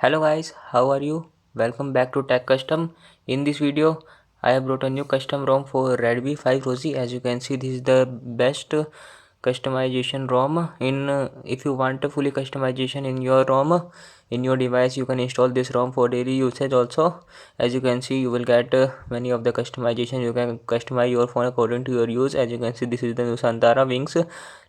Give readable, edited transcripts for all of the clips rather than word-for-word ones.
Hello guys, how are you? Welcome back to Tech Custom. In this video, I have brought a new custom ROM for Redmi 5 Rosy. As you can see, this is the best customization ROM. If you want a fully customization in your ROM in your device, you can install this ROM for daily usage also. As you can see, you will get many of the customization. You can customize your phone according to your use. As you can see, this is the Nusantara Wings.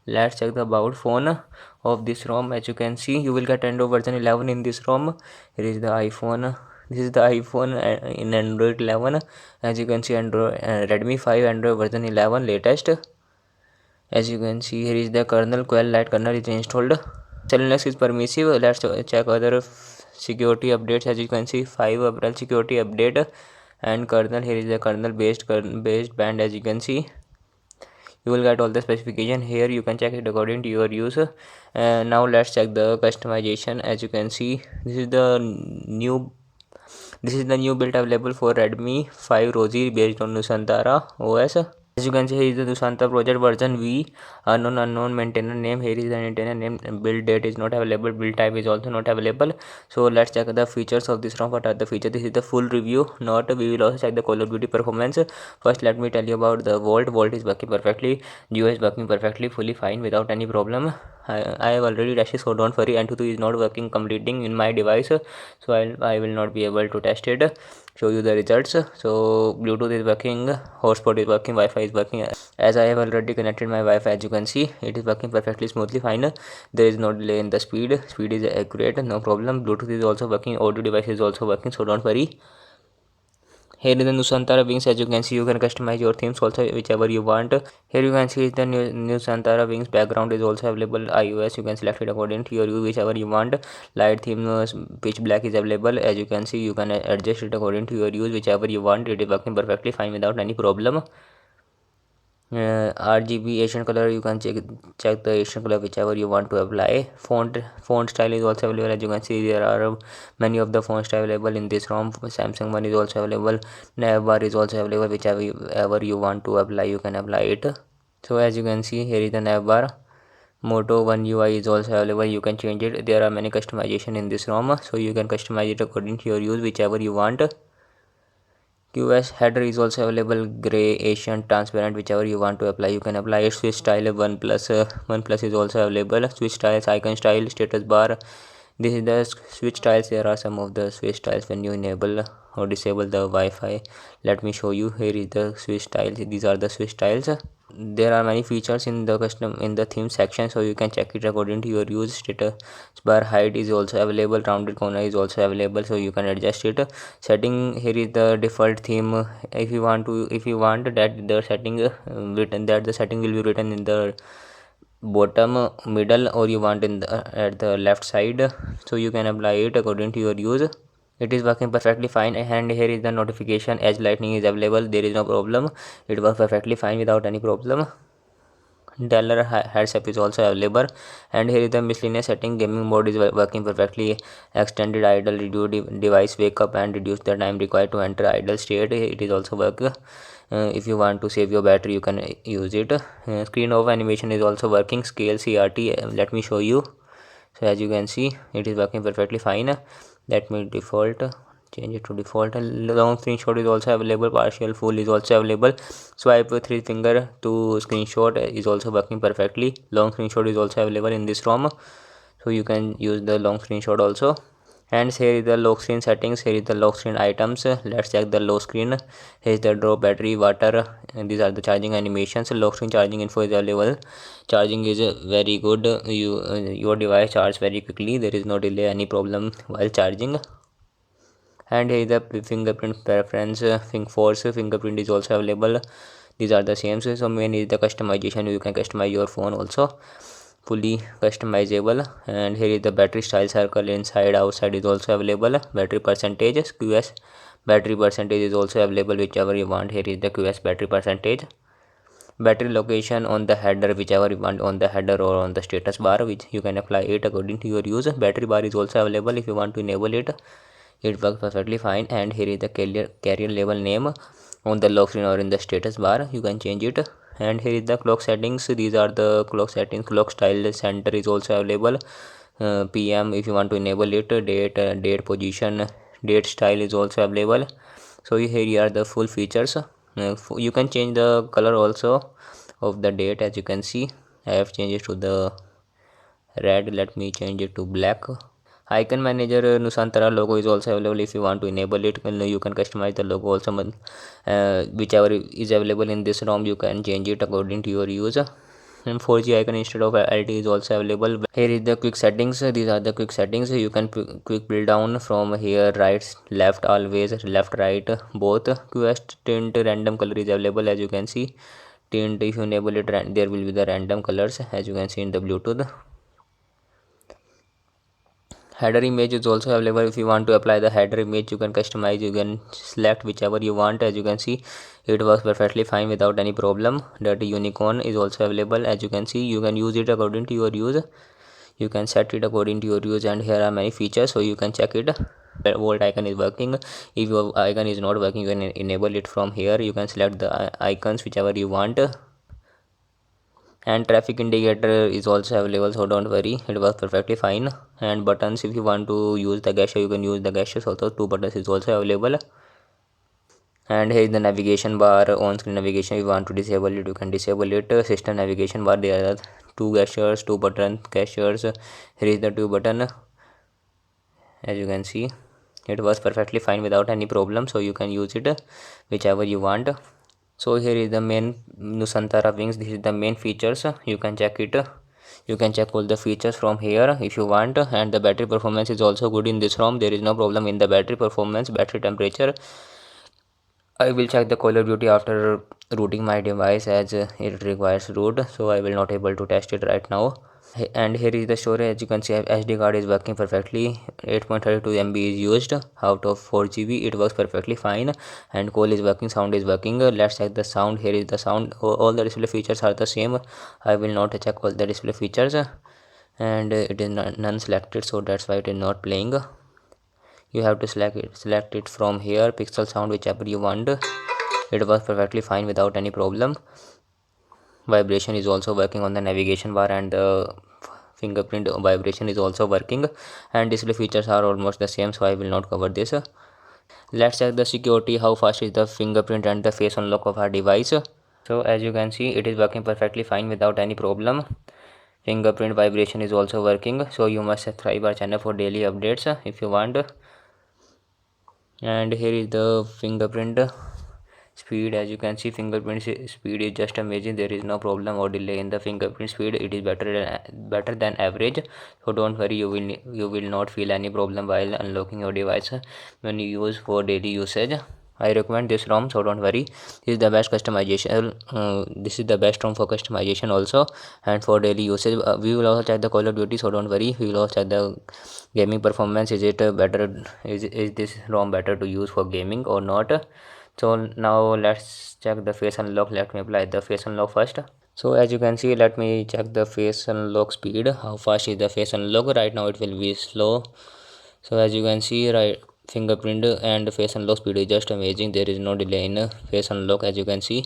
Let's check the about phone of this ROM. As you can see, you will get Android version 11 in this ROM. Here is the iPhone. This is the iPhone in Android 11. As you can see, Android Redmi 5 Android version 11 latest. As you can see, here is the kernel. Quell Lite kernel is installed. Linux is permissive. Let's check other security updates. As you can see, 5 April security update and kernel. Here is the kernel based band. As you can see, you will get all the specification here. You can check it according to your use. Now let's check the customization. As you can see, this is the new build available for Redmi 5 Rosy based on Nusantara OS. As you can see, here is the Nusantara project version V. Unknown maintainer name. Here is the maintainer name. Build date is not available. Build type is also not available. So let's check the features of this ROM. What are the features? This is the full review. We will also check the Call of Duty performance. First, let me tell you about the Volt. Volt is working perfectly. Geo is working perfectly, fully fine without any problem. I have already tested, so don't worry. Antutu is not working completing in my device, so I will not be able to test it. Show you the results. So Bluetooth is working, hotspot is working, Wi-Fi is working. As I have already connected my Wi-Fi, as you can see, it is working perfectly smoothly fine. There is no delay in the speed. Speed is accurate, no problem. Bluetooth is also working. Audio device is also working, so don't worry. Here is the Nusantara Wings. As you can see, you can customize your themes also whichever you want. Here you can see the new Nusantara Wings background is also available. iOS, you can select it according to your use whichever you want. Light theme pitch black is available. As you can see, you can adjust it according to your use whichever you want. It is working perfectly fine without any problem. RGB Asian color, you can check the Asian color whichever you want to apply. Font style is also available. As you can see, there are many of the font style available in this ROM. Samsung one is also available. Navbar is also available. Whichever you want to apply, you can apply it. So as you can see, here is the navbar. Moto One UI is also available. You can change it. There are many customization in this ROM, so you can customize it according to your use whichever you want. QS header is also available. Gray, Asian, transparent, whichever you want to apply, you can apply it. Switch style OnePlus is also available. Switch styles, icon style, status bar. This is the switch styles. There are some of the switch styles when you enable or disable the Wi-Fi. Let me show you. Here is the switch styles. These are the switch styles. There are many features in the theme section, so you can check it according to your use. Status bar height is also available. Rounded corner is also available, so you can adjust it. Setting, here is the default theme. If you want that the setting the setting will be written in the bottom, middle, or you want in at the left side, so you can apply it according to your use. It is working perfectly fine. And here is the notification. Edge lightning is available. There is no problem. It works perfectly fine without any problem. Dollar heads up is also available. And here is the miscellaneous setting. Gaming mode is working perfectly. Extended idle, reduce device wake up and reduce the time required to enter idle state. It is also work. If you want to save your battery, you can use it. Screen over animation is also working. Scale CRT, let me show you. So as you can see, it is working perfectly fine. Let me change it to default. Long screenshot is also available. Partial full is also available. Swipe with 3 finger to screenshot is also working perfectly. Long screenshot is also available in this ROM, so you can use the long screenshot also. And here is the lock screen settings. Here is the lock screen items. Let's check the lock screen. Here is the drop battery, water, and these are the charging animations. Lock screen charging info is available. Charging is very good. Your device charges very quickly. There is no delay, any problem while charging. And here is the fingerprint preference. Force fingerprint is also available. These are the same. So main is the customization. You can customize your phone also, fully customizable. And here is the battery style circle. Inside outside is also available. Battery percentage, QS battery percentage is also available whichever you want. Here is the QS battery percentage. Battery location on the header, whichever you want, on the header or on the status bar, which you can apply it according to your use. Battery bar is also available if you want to enable it. It works perfectly fine. And here is the carrier label name on the lock screen or in the status bar. You can change it. And here is the clock settings. These are the clock settings. Clock style center is also available. PM. If you want to enable it, date position, date style is also available. So here are the full features. You can change the color also of the date. As you can see, I have changed it to the red. Let me change it to black. Icon manager Nusantara logo is also available. If you want to enable it, you can customize the logo also. Whichever is available in this ROM, you can change it according to your use. And 4G icon instead of LTE is also available. Here is the quick settings. These are the quick settings. You can quick build down from here, right, left, always left, right, both. Quest tint random color is available. As you can see, tint, if you enable it, there will be the random colors, as you can see in the Bluetooth. Header image is also available. If you want to apply the header image, you can customize, you can select whichever you want. As you can see, it works perfectly fine without any problem. That unicorn is also available. As you can see, you can use it according to your use. You can set it according to your use, and here are many features, so you can check it. The volt icon is working. If your icon is not working, you can enable it from here. You can select the icons whichever you want. And traffic indicator is also available, so don't worry, it works perfectly fine. And buttons, if you want to use the gesture, you can use the gestures also. 2 buttons is also available. And here is the navigation bar, on screen navigation. If you want to disable it, you can disable it. System navigation bar, there are 2 gestures, 2 button gestures. Here is the 2 button. As you can see, it was perfectly fine without any problem, so you can use it whichever you want. So here is the main Nusantara wings. This is the main features. You can check it. You can check all the features from here if you want. And the battery performance is also good in this ROM. There is no problem in the battery performance, battery temperature. I will check the Call of Duty after rooting my device, as it requires root, so I will not able to test it right now. And here is the storage. As you can see, SD card is working perfectly. 8.32 MB is used out of 4 GB. It works perfectly fine. And call is working, sound is working. Let's check the sound. Here is the sound. All the display features are the same. I will not check all the display features, and it is none selected, so that's why it is not playing. You have to select it from here, pixel sound, whichever you want. It was perfectly fine without any problem. Vibration is also working on the navigation bar, and the fingerprint vibration is also working. And display features are almost the same, so I will not cover this. Let's check the security, how fast is the fingerprint and the face unlock of our device. So as you can see, it is working perfectly fine without any problem. Fingerprint vibration is also working, so you must subscribe our channel for daily updates if you want. And here is the fingerprint speed. As you can see, fingerprint speed is just amazing. There is no problem or delay in the fingerprint speed. It is better than average, so don't worry, you will not feel any problem while unlocking your device when you use for daily usage. I recommend this ROM, so don't worry. This is the best customization. This is the best ROM for customization also, and for daily usage. We will also check the Call of Duty, so don't worry. We will also check the gaming performance. Is it better? Is this ROM better to use for gaming or not? So now let's check the face unlock. Let me apply the face unlock first. So as you can see, let me check the face unlock speed. How fast is the face unlock? Right now it will be slow. So as you can see, right, fingerprint and face unlock speed is just amazing. There is no delay in face unlock. As you can see,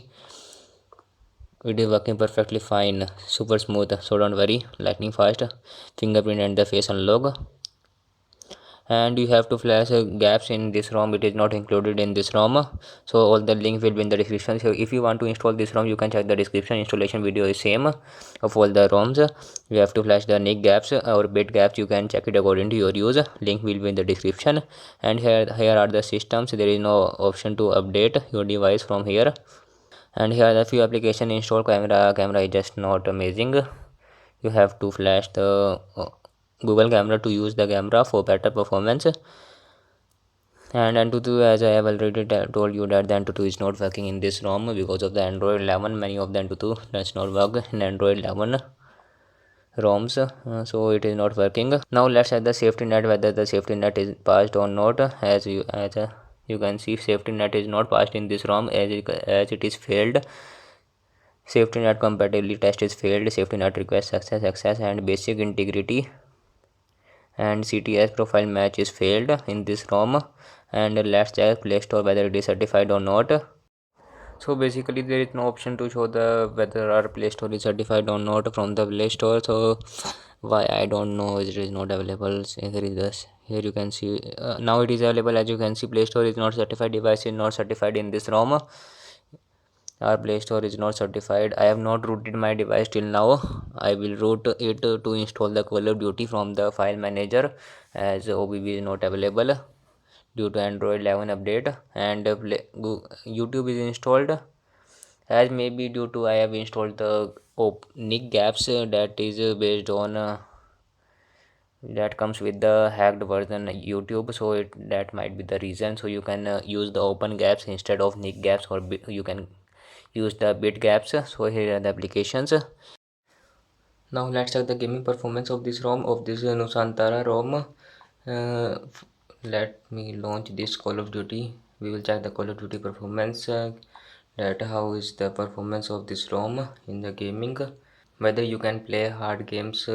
it is working perfectly fine, super smooth, so don't worry. Lightning fast fingerprint and the face unlock. And you have to flash gaps in this ROM. It is not included in this ROM, so all the link will be in the description. So if you want to install this ROM, you can check the description. Installation video is same of all the ROMs. You have to flash the NIC gaps or bit gaps. You can check it according to your use. Link will be in the description. And here are the systems. There is no option to update your device from here. And here are the few application installed. Camera is just not amazing. You have to flash the Google camera to use the camera for better performance. And Antutu, as I have already told you, that the Antutu is not working in this ROM because of the Android 11. Many of the Antutu does not work in Android 11 ROMs, so it is not working. Now let's check the safety net, whether the safety net is passed or not. As you can see, safety net is not passed in this ROM, as it is failed. Safety net compatibility test is failed. Safety net request success, access and basic integrity and CTS profile match is failed in this ROM. And let's check Play Store whether it is certified or not. So basically there is no option to show the whether our Play Store is certified or not from the Play Store. So Why, I don't know, it is not available. So here is this, here you can see now it is available. As you can see, Play Store is not certified, device is not certified in this ROM. Our Play Store is not certified. I have not rooted my device till now. I will root it to install the Call of Duty from the file manager, as OBB is not available due to Android 11 update. And YouTube is installed, as maybe due to I have installed the Nick Gaps, that is based on that comes with the hacked version YouTube, so that might be the reason. So you can use the open gaps instead of Nick Gaps, or you can use the bit gaps. So here are the applications. Now let's check the gaming performance of this ROM, of this Nusantara ROM. Let me launch this Call of Duty. We will check the Call of Duty performance, that how is the performance of this ROM in the gaming, whether you can play hard games,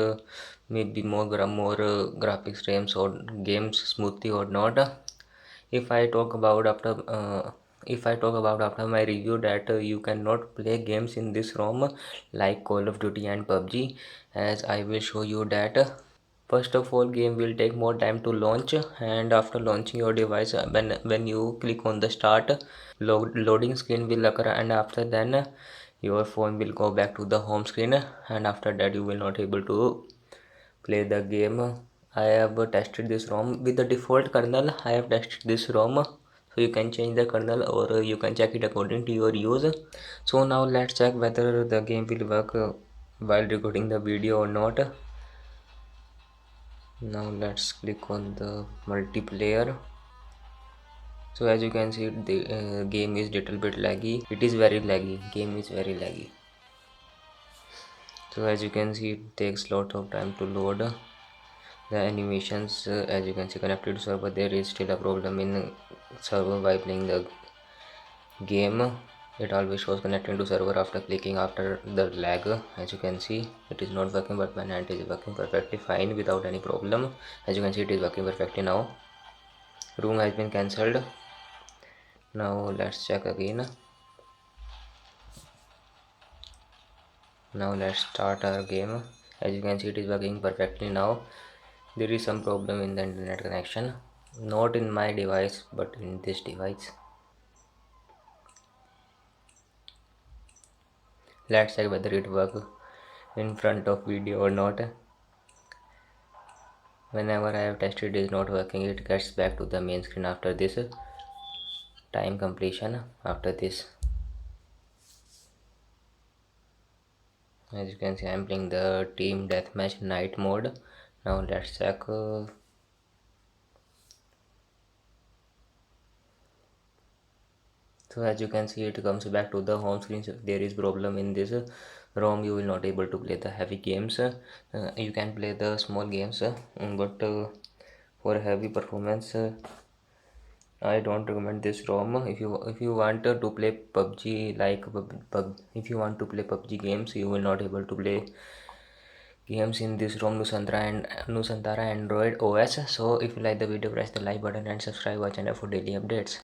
maybe more graphics frames or games smoothly or not. If I talk about after my review, that you cannot play games in this ROM like Call of Duty and PUBG, as I will show you that. First of all, game will take more time to launch, and after launching your device, when you click on the start, loading screen will occur, and after then your phone will go back to the home screen, and after that you will not able to play the game. I have tested this ROM with the default kernel. I have tested this ROM, so you can change the kernel, or you can check it according to your use. So now let's check whether the game will work while recording the video or not. Now let's click on the multiplayer. So as you can see, the game is little bit laggy. It is very laggy, game is very laggy. So as you can see, it takes lot of time to load the animations. As you can see, connected to server, there is still a problem in server while playing the game. It always shows connecting to server after clicking, after the lag. As you can see, it is not working, but my NAND is working perfectly fine without any problem. As you can see, it is working perfectly now. Room has been cancelled. Now let's check again. Now let's start our game. As you can see, it is working perfectly now. There is some problem in the internet connection, not in my device but in this device. Let's check whether it works in front of video or not. Whenever I have tested it is not working, it gets back to the main screen after this time completion. After this, as you can see, I am playing the team deathmatch night mode. Now let's check. So as you can see, it comes back to the home screen. So if there is problem in this ROM, you will not able to play the heavy games. You can play the small games, but for heavy performance, I don't recommend this ROM. If you want to play PUBG, like if you want to play PUBG games, you will not able to play games in this ROM Nusantara Android OS. So if you like the video, press the like button and subscribe our channel for daily updates.